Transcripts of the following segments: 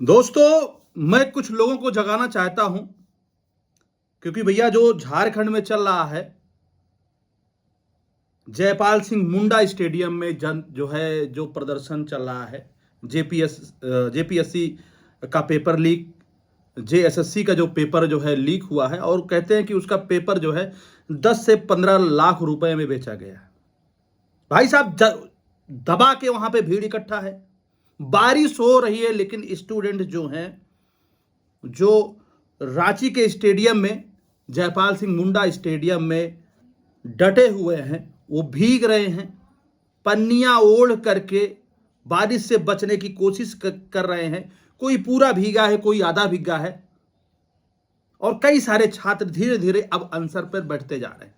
दोस्तों, मैं कुछ लोगों को जगाना चाहता हूं क्योंकि भैया जो झारखंड में चल रहा है, जयपाल सिंह मुंडा स्टेडियम में जो प्रदर्शन चल रहा है, जेपीएससी का पेपर लीक, जेएसएससी का जो पेपर जो है लीक हुआ है और कहते हैं कि उसका पेपर जो है 10 से 15 लाख रुपए में बेचा गया है। भाई साहब, दबा के वहां पे भीड़ इकट्ठा है, बारिश हो रही है, लेकिन स्टूडेंट जो हैं, जो रांची के स्टेडियम में, जयपाल सिंह मुंडा स्टेडियम में डटे हुए हैं, वो भीग रहे हैं, पन्नियां ओढ़ करके बारिश से बचने की कोशिश कर रहे हैं। कोई पूरा भीगा है, कोई आधा भीगा है, और कई सारे छात्र धीरे धीरे अब आंसर पर बैठते जा रहे हैं।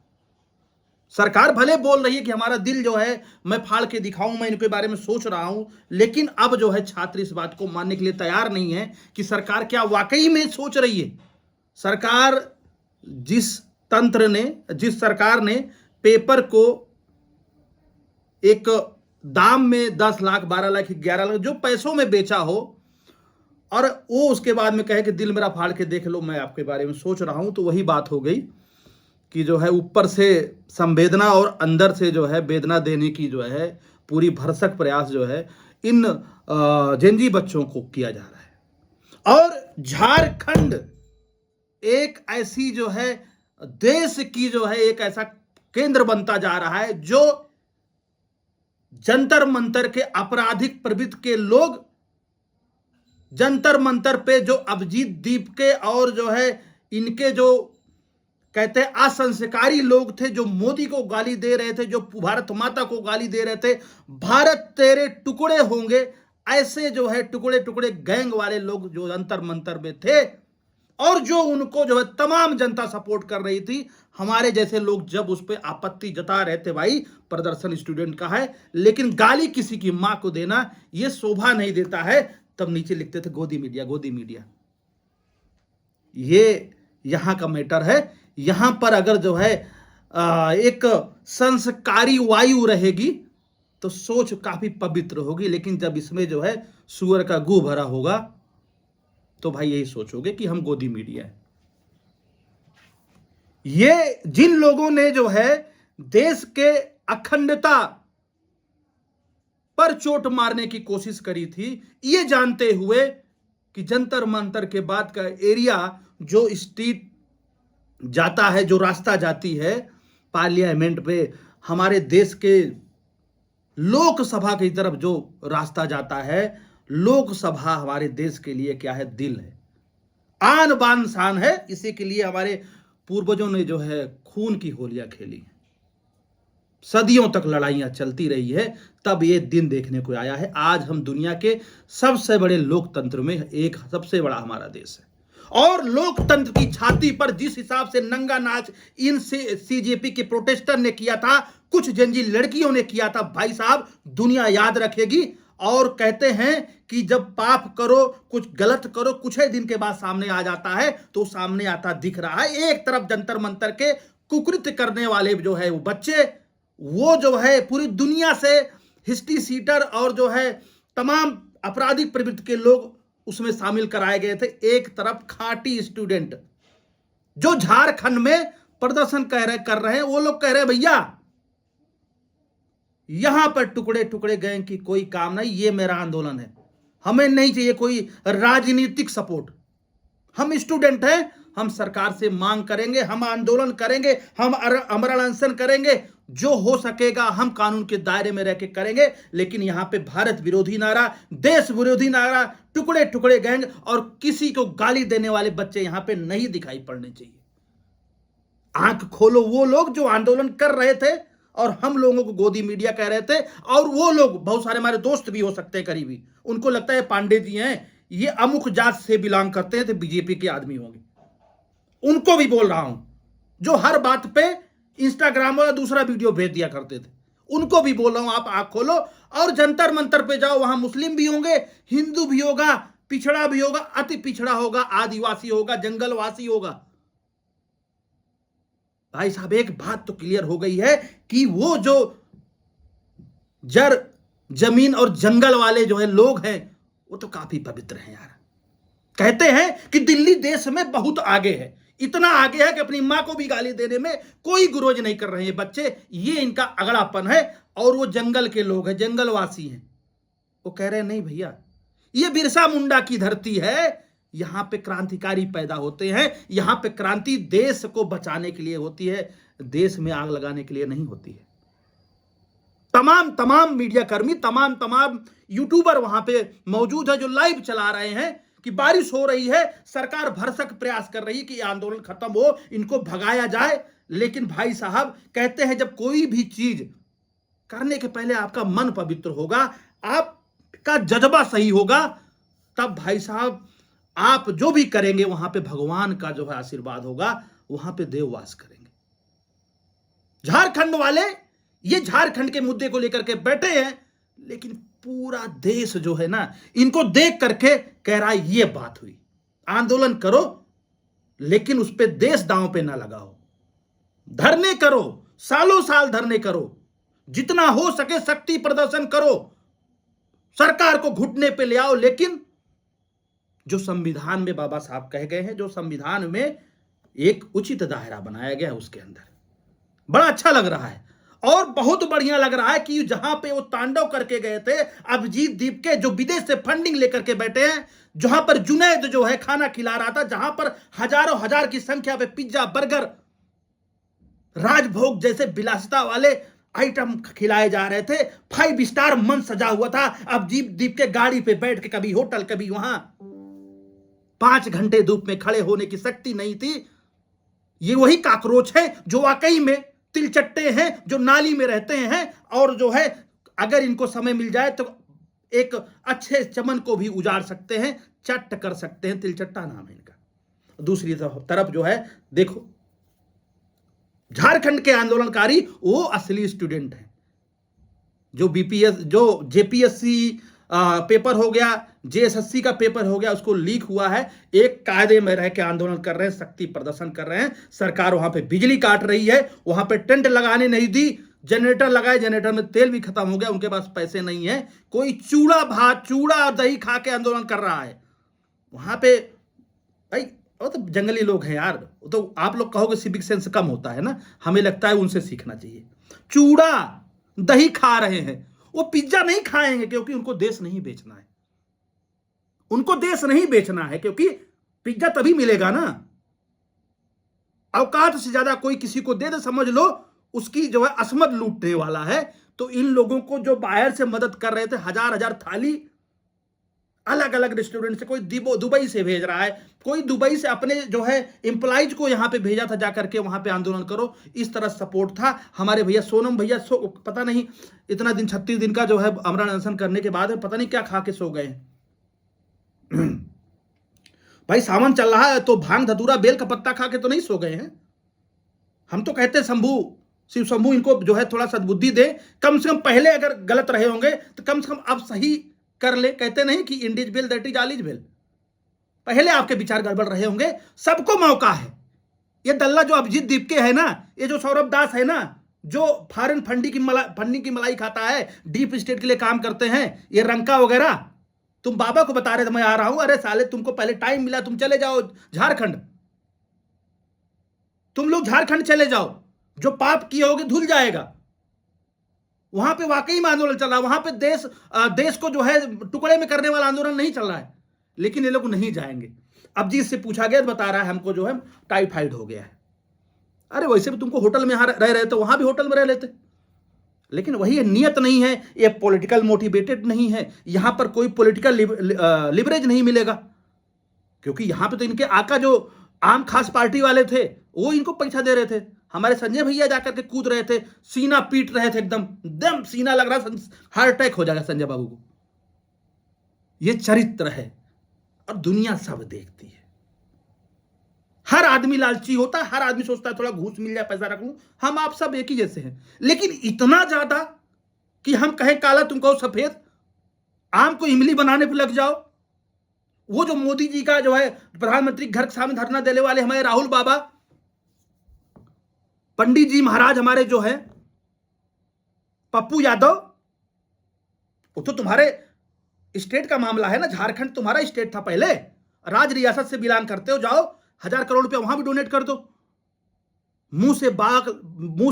सरकार भले बोल रही है कि हमारा दिल जो है मैं फाड़ के दिखाऊं, मैं इनके बारे में सोच रहा हूं, लेकिन अब जो है छात्र इस बात को मानने के लिए तैयार नहीं है कि सरकार क्या वाकई में सोच रही है। सरकार जिस सरकार ने पेपर को एक दाम में 10 लाख, 12 लाख, 11 लाख जो पैसों में बेचा हो, और वो उसके बाद में कहे कि दिल मेरा फाड़ के देख लो, मैं आपके बारे में सोच रहा हूं, तो वही बात हो गई कि जो है ऊपर से संवेदना और अंदर से जो है वेदना देने की जो है पूरी भरसक प्रयास जो है इन जेनजी बच्चों को किया जा रहा है। और झारखंड एक ऐसी जो है देश की जो है एक ऐसा केंद्र बनता जा रहा है जो जंतर मंतर के आपराधिक प्रवृत्ति के लोग, जंतर मंतर पे जो अभिजीत दीप के और जो है इनके जो कहते हैं असंस्कारी लोग थे, जो मोदी को गाली दे रहे थे, जो भारत माता को गाली दे रहे थे, भारत तेरे टुकड़े होंगे, ऐसे जो है टुकड़े टुकड़े गैंग वाले लोग जो जंतर मंतर में थे, और जो उनको जो है तमाम जनता सपोर्ट कर रही थी। हमारे जैसे लोग जब उस पर आपत्ति जता रहे थे, भाई प्रदर्शन स्टूडेंट का है, लेकिन गाली किसी की मां को देना यह शोभा नहीं देता है, तब नीचे लिखते थे गोदी मीडिया, गोदी मीडिया। ये यहां का मैटर है। यहां पर अगर जो है एक संस्कारी वायु रहेगी तो सोच काफी पवित्र होगी, लेकिन जब इसमें जो है सुअर का गू भरा होगा तो भाई यही सोचोगे कि हम गोदी मीडिया है। ये जिन लोगों ने जो है देश के अखंडता पर चोट मारने की कोशिश करी थी, ये जानते हुए कि जंतर मंतर के बाद का एरिया जो स्ट्रीट जाता है, जो रास्ता जाती है पार्लियामेंट पे, हमारे देश के लोकसभा की तरफ जो रास्ता जाता है, लोकसभा हमारे देश के लिए क्या है, दिल है, आन बान शान है। इसी के लिए हमारे पूर्वजों ने जो है खून की होलियां खेली, सदियों तक लड़ाइयां चलती रही है, तब ये दिन देखने को आया है। आज हम दुनिया के सबसे बड़े लोकतंत्र में एक सबसे बड़ा हमारा देश है, और लोकतंत्र की छाती पर जिस हिसाब से नंगा नाच इन सीजेपी के प्रोटेस्टर ने किया था, कुछ जेनजी लड़कियों ने किया था, भाई साहब दुनिया याद रखेगी। और कहते हैं कि जब पाप करो, कुछ गलत करो, कुछ ही दिन के बाद सामने आ जाता है, तो सामने आता दिख रहा है। एक तरफ जंतर मंतर के कुकृत्य करने वाले जो है वो बच्चे, वो जो है पूरी दुनिया से हिस्ट्री सीटर और जो है तमाम आपराधिक प्रवृत्ति के लोग उसमें शामिल कराए गए थे। एक तरफ खांटी स्टूडेंट जो झारखंड में प्रदर्शन कर रहे हैं, वो लोग कह रहे हैं भैया यहां पर टुकड़े टुकड़े गैंग की कोई काम नहीं, ये मेरा आंदोलन है, हमें नहीं चाहिए कोई राजनीतिक सपोर्ट। हम स्टूडेंट हैं, हम सरकार से मांग करेंगे, हम आंदोलन करेंगे, हम अमरण अनशन करेंगे, जो हो सकेगा हम कानून के दायरे में रह के करेंगे, लेकिन यहां पे भारत विरोधी नारा, देश विरोधी नारा, टुकड़े टुकड़े गैंग और किसी को गाली देने वाले बच्चे यहां पे नहीं दिखाई पड़ने चाहिए। आंख खोलो, वो लोग जो आंदोलन कर रहे थे और हम लोगों को गोदी मीडिया कह रहे थे, और वो लोग बहुत सारे हमारे दोस्त भी हो सकते हैं करीबी, उनको लगता है पांडे जी हैं, ये अमुक जात से बिलोंग करते हैं, तो बीजेपी के आदमी होंगे। उनको भी बोल रहा हूं, जो हर बात पे इंस्टाग्राम वाला दूसरा वीडियो भेज दिया करते थे, उनको भी बोल रहा हूं, आप आंख खोलो और जंतर मंतर पे जाओ। वहां मुस्लिम भी होंगे, हिंदू भी होगा, पिछड़ा भी होगा, अति पिछड़ा होगा, आदिवासी होगा, जंगलवासी होगा। भाई साहब एक बात तो क्लियर हो गई है कि वो जो जमीन और जंगल वाले जो है लोग हैं, वो तो काफी पवित्र हैं यार। कहते हैं कि दिल्ली देश में बहुत आगे है, इतना आगे है कि अपनी मां को भी गाली देने में कोई गुरेज नहीं कर रहे हैं बच्चे। ये इनका अगड़ापन है। और वो जंगल के लोग हैं, जंगलवासी हैं, वो कह रहे हैं नहीं भैया, ये बिरसा मुंडा की धरती है, यहां पे क्रांतिकारी पैदा होते हैं, यहां पे क्रांति देश को बचाने के लिए होती है, देश में आग लगाने के लिए नहीं होती है। तमाम मीडिया कर्मी, तमाम यूट्यूबर वहां पे मौजूद है जो लाइव चला रहे हैं कि बारिश हो रही है, सरकार भरसक प्रयास कर रही है कि ये आंदोलन खत्म हो, इनको भगाया जाए। लेकिन भाई साहब कहते हैं जब कोई भी चीज करने के पहले आपका मन पवित्र होगा, आपका जज्बा सही होगा, तब भाई साहब आप जो भी करेंगे वहां पे भगवान का जो है आशीर्वाद होगा, वहां पे देव वास करेंगे। झारखंड वाले ये झारखंड के मुद्दे को लेकर के बैठे हैं, लेकिन पूरा देश जो है ना इनको देख करके कह रहा है ये बात हुई, आंदोलन करो लेकिन उस पे देश दांव पे ना लगाओ, धरने करो, सालों साल धरने करो, जितना हो सके शक्ति प्रदर्शन करो, सरकार को घुटने पे ले आओ, लेकिन जो संविधान में बाबा साहब कह गए हैं, जो संविधान में एक उचित दायरा बनाया गया है उसके अंदर बड़ा अच्छा लग रहा है। और बहुत बढ़िया लग रहा है कि जहां पे वो तांडव करके गए थे अभिजीत दीप के, जो विदेश से फंडिंग लेकर के बैठे हैं, जहां पर जुनैद जो है खाना खिला रहा था, जहां पर हजारों हजार की संख्या पे पिज्जा बर्गर राजभोग जैसे विलासिता वाले आइटम खिलाए जा रहे थे, 5 स्टार मंच सजा हुआ था, अभिजीत दीप के गाड़ी पे बैठ के कभी होटल कभी वहां 5 घंटे धूप में खड़े होने की शक्ति नहीं थी। ये वही काकरोच है जो वाकई में तिलचट्टे हैं, जो नाली में रहते हैं, और जो है अगर इनको समय मिल जाए तो एक अच्छे चमन को भी उजाड़ सकते हैं, चट कर सकते हैं। तिलचट्टा नाम है इनका। दूसरी तरफ जो है देखो, झारखंड के आंदोलनकारी वो असली स्टूडेंट हैं, जो बीपीएस जो जेपीएससी पेपर हो गया, जेएसएससी का पेपर हो गया, उसको लीक हुआ है, एक कायदे में रह के आंदोलन कर रहे हैं, शक्ति प्रदर्शन कर रहे हैं। सरकार वहां पे बिजली काट रही है, वहां पे टेंट लगाने नहीं दी, जनरेटर लगाए, जनरेटर में तेल भी खत्म हो गया, उनके पास पैसे नहीं है, कोई चूड़ा भात चूड़ा दही खा के आंदोलन कर रहा है वहां पे। भाई वो तो जंगली लोग हैं यार, वो तो आप लोग कहोगे सिविक सेंस कम होता है ना, हमें लगता है उनसे सीखना चाहिए। चूड़ा दही खा रहे हैं, वो पिज्जा नहीं खाएंगे क्योंकि उनको देश नहीं बेचना है, उनको देश नहीं बेचना है, क्योंकि पिज्जा तभी मिलेगा ना, औकात से ज्यादा कोई किसी को दे दे, समझ लो उसकी जो है असमत लूटने वाला है। तो इन लोगों को जो बाहर से मदद कर रहे थे, हजार थाली अलग अलग रेस्टोरेंट से, कोई दुबई से भेज रहा है, कोई दुबई से अपने जो है एम्प्लॉइज को यहां पे भेजा था जाकर के वहां पे आंदोलन करो, इस तरह सपोर्ट था। हमारे भैया सोनम भैया पता नहीं इतना दिन 36 दिन का जो है अमरण अनशन करने के बाद पता नहीं क्या खा के सो गए। भाई सावन चल रहा है तो भांग धतूरा बेल का पत्ता खा के तो नहीं सो गए हैं। हम तो कहते हैं शिव शंभू इनको जो है थोड़ा सद्बुद्धि दे, कम से कम पहले अगर गलत रहे होंगे तो कम से कम अब सही कर ले। कहते नहीं कि ends well that is all's well, पहले आपके विचार गड़बड़ रहे होंगे, सबको मौका है। ये दल्ला जो अभिजीत दीप के है ना, ये जो सौरभ दास है ना, जो फॉरेन फंडिंग की मलाई खाता है, डीप स्टेट के लिए काम करते हैं, ये रंका वगैरह, तुम बाबा को बता रहे थे मैं आ रहा हूं, अरे साले तुमको पहले टाइम मिला, तुम चले जाओ झारखंड, तुम लोग झारखंड चले जाओ, जो पाप किए होगे धुल जाएगा। वहां पे वाकई में आंदोलन चल रहा है, वहां पे देश को जो है टुकड़े में करने वाला आंदोलन नहीं चल रहा है, लेकिन ये लोग नहीं जाएंगे। अब जी इससे पूछा गया, बता रहा है हमको जो है टाइफाइड हो गया है। अरे वैसे भी तुमको होटल में रह रहे तो वहां भी होटल में रह लेते, लेकिन वही नियत नहीं है, ये पॉलिटिकल मोटिवेटेड नहीं है, यहां पर कोई पॉलिटिकल लिवरेज नहीं मिलेगा, क्योंकि यहां पे तो इनके आका जो आम खास पार्टी वाले थे वो इनको पैसा दे रहे थे। हमारे संजय भैया जाकर के कूद रहे थे, सीना पीट रहे थे, एकदम सीना लग रहा, हार्ट अटैक हो जाएगा संजय बाबू को। ये चरित्र है और दुनिया सब देखती है। हर आदमी लालची होता है, हर आदमी सोचता है थोड़ा घूस मिल जाए, पैसा रख लूं। हम आप सब एक ही जैसे हैं, लेकिन इतना ज्यादा कि हम कहें काला तुम कहो सफेद, आम को इमली बनाने पर लग जाओ। वो जो मोदी जी का जो है प्रधानमंत्री घर के सामने धरना देने वाले हमारे राहुल बाबा, पंडित जी महाराज हमारे जो है पप्पू यादव, वो तो तुम्हारे स्टेट का मामला है ना, झारखंड तुम्हारा स्टेट था पहले, राज रियासत से बिलोंग करते हो, जाओ 1000 करोड़ रुपया वहां भी डोनेट कर दो। मुंह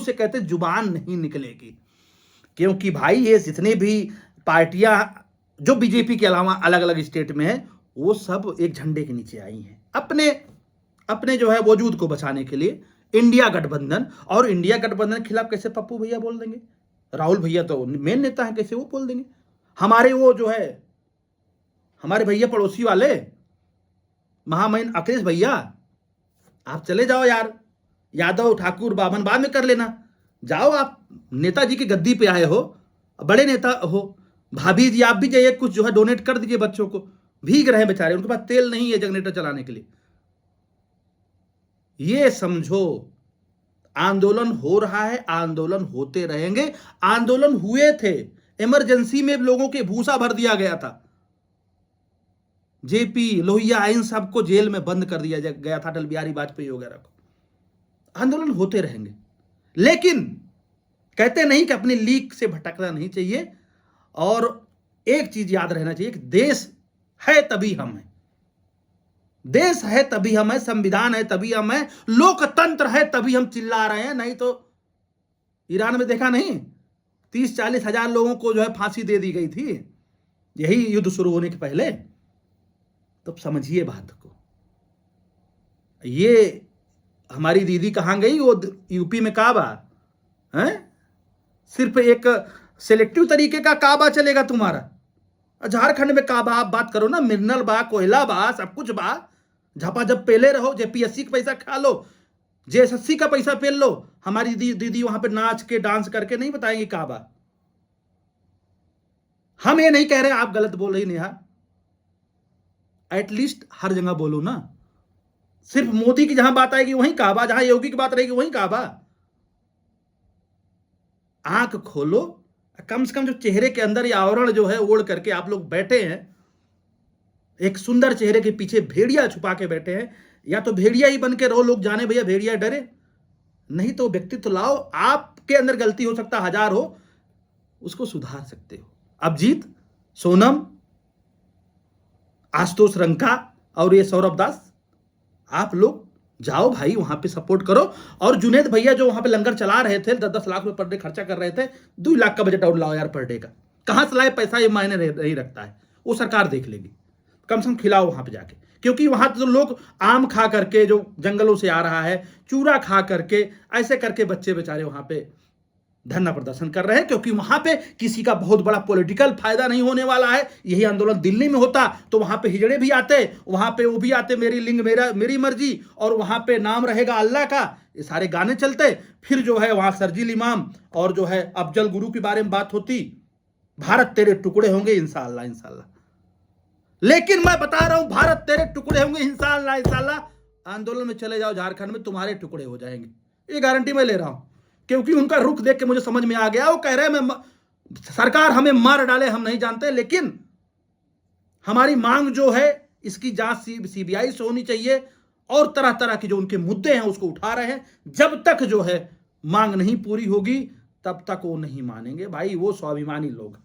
से कहते जुबान नहीं निकलेगी, क्योंकि भाई ये जितने भी पार्टियां जो बीजेपी के अलावा अलग अलग स्टेट में है, वो सब एक झंडे के नीचे आई हैं अपने जो है वजूद को बचाने के लिए। इंडिया गठबंधन, और इंडिया गठबंधन के खिलाफ कैसे पप्पू भैया बोल देंगे? राहुल भैया तो मेन नेता है, कैसे वो बोल देंगे? हमारे वो जो है हमारे भैया पड़ोसी वाले महामहिम अखिलेश भैया, आप चले जाओ यार, यादव ठाकुर बाभन बाद में कर लेना, जाओ आप नेताजी की गद्दी पे आए हो, बड़े नेता हो। भाभी जी आप भी जाइए, कुछ जो है डोनेट कर दीजिए, बच्चों को भीग रहे बेचारे, उनके पास तेल नहीं है जनरेटर चलाने के लिए। ये समझो आंदोलन हो रहा है, आंदोलन होते रहेंगे। आंदोलन हुए थे, इमरजेंसी में लोगों के भूसा भर दिया गया था, जेपी लोहिया इन सबको जेल में बंद कर दिया गया था, अटल बिहारी वाजपेयी वगैरह को। आंदोलन होते रहेंगे, लेकिन कहते नहीं कि अपनी लीक से भटकना नहीं चाहिए। और एक चीज याद रहना चाहिए कि देश है तभी हम हैं, देश है तभी हम हैं, संविधान है तभी हम हैं, लोकतंत्र है तभी हम चिल्ला रहे हैं। नहीं तो ईरान में देखा नहीं, 30-40 हजार लोगों को जो है फांसी दे दी गई थी, यही युद्ध शुरू होने के पहले। तो समझिए बात को। ये हमारी दीदी कहां गई? वो यूपी में काबा है, सिर्फ एक सिलेक्टिव तरीके का काबा चलेगा तुम्हारा। झारखंड में काबा आप बात करो ना, मिनरल बा, कोयला बा, सब कुछ बा, झपाझप पेले रहो, जेपीएससी का पैसा खा लो, जेएसएससी का पैसा पेल लो। हमारी दीदी वहां पे नाच के डांस करके नहीं बताएंगी काबा। हम ये नहीं कह रहे आप गलत बोल रही नेहा, एटलीस्ट हर जगह बोलो ना। सिर्फ मोदी की जहां बात आएगी वहीं काबा, जहां योगी की बात रहेगी वहीं काबा। आंख खोलो, कम से कम जो चेहरे के अंदर ये आवरण जो है ओढ़ करके आप लोग बैठे हैं, एक सुंदर चेहरे के पीछे भेड़िया छुपा के बैठे हैं, या तो भेड़िया ही बन के रहो, लोग जाने भैया भेड़िया डरे, नहीं तो व्यक्तित्व लाओ। आपके अंदर गलती हो सकता हजार हो, उसको सुधार सकते हो। अभिजीत, सोनम, आशुतोष रंका और ये सौरभ दास, आप लोग जाओ भाई वहां पे सपोर्ट करो। और जुनेद भैया जो वहां पे लंगर चला रहे थे, 10-10 लाख रुपए पर डे खर्चा कर रहे थे, 2 लाख का बजट और लाओ यार पर डे का। कहां से लाए पैसा, ये मायने नहीं रखता है, वो सरकार देख लेगी। कम से कम खिलाओ वहां पे जाके, क्योंकि वहां तो लोग आम खा करके, जो जंगलों से आ रहा है, चूरा खा करके, ऐसे करके बच्चे बेचारे वहां पे धरना प्रदर्शन कर रहे हैं, क्योंकि वहां पे किसी का बहुत बड़ा पॉलिटिकल फायदा नहीं होने वाला है। यही आंदोलन दिल्ली में होता तो वहां पे हिजड़े भी आते, वहां पे वो भी आते, मेरी लिंग मेरी मर्जी, और वहां पे नाम रहेगा अल्लाह का, ये सारे गाने चलते। फिर जो है वहां सरजील इमाम और जो है अफजल गुरु के बारे में बात होती, भारत तेरे टुकड़े होंगे इंशाअल्लाह इंशाअल्लाह। लेकिन मैं बता रहा हूं, भारत तेरे टुकड़े होंगे इंशाअल्लाह इंशाअल्लाह। आंदोलन में चले जाओ, झारखंड में तुम्हारे टुकड़े हो जाएंगे, ये गारंटी मैं ले रहा हूं, क्योंकि उनका रुख देख के मुझे समझ में आ गया। वो कह रहे हैं सरकार हमें मार डाले हम नहीं जानते, लेकिन हमारी मांग जो है इसकी जांच सीबीआई से होनी चाहिए, और तरह तरह के जो उनके मुद्दे हैं उसको उठा रहे हैं। जब तक जो है मांग नहीं पूरी होगी तब तक वो नहीं मानेंगे। भाई वो स्वाभिमानी लोग,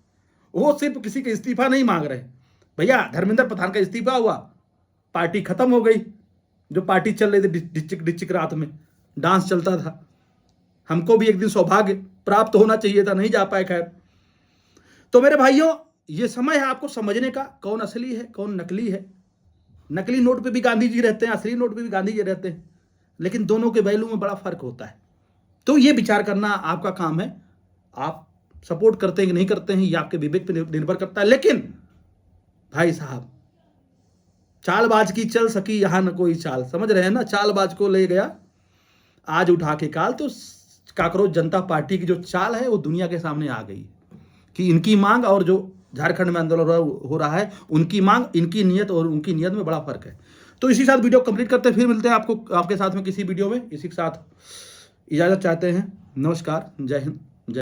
वो सिर्फ किसी का इस्तीफा नहीं मांग रहे भैया। धर्मेंद्र प्रधान का इस्तीफा हुआ, पार्टी खत्म हो गई, जो पार्टी चल रही थी डिचिक रात में डांस चलता था। हमको भी एक दिन सौभाग्य प्राप्त होना चाहिए था, नहीं जा पाए। खैर, तो मेरे भाइयों, ये समय है आपको समझने का, कौन असली है कौन नकली है। नकली नोट पे भी गांधी जी रहते हैं, असली नोट पे भी गांधी जी रहते हैं, लेकिन दोनों के वैल्यू में बड़ा फर्क होता है। तो ये विचार करना आपका काम है, आप सपोर्ट करते हैं कि नहीं करते हैं, ये आपके विवेक पे निर्भर करता है। लेकिन भाई साहब, चालबाज की चल सकी यहां न कोई चाल, समझ रहे हैं ना। चालबाज को ले गया आज उठा के काल। तो काकरोच जनता पार्टी की जो चाल है वो दुनिया के सामने आ गई कि इनकी मांग और जो झारखंड में आंदोलन हो रहा है, उनकी मांग, इनकी नियत और उनकी नियत में बड़ा फर्क है। तो इसी साथ वीडियो कंप्लीट करते हैं, फिर मिलते हैं आपको आपके साथ में किसी वीडियो में। इसी के साथ इजाजत चाहते हैं। नमस्कार, जय हिंद।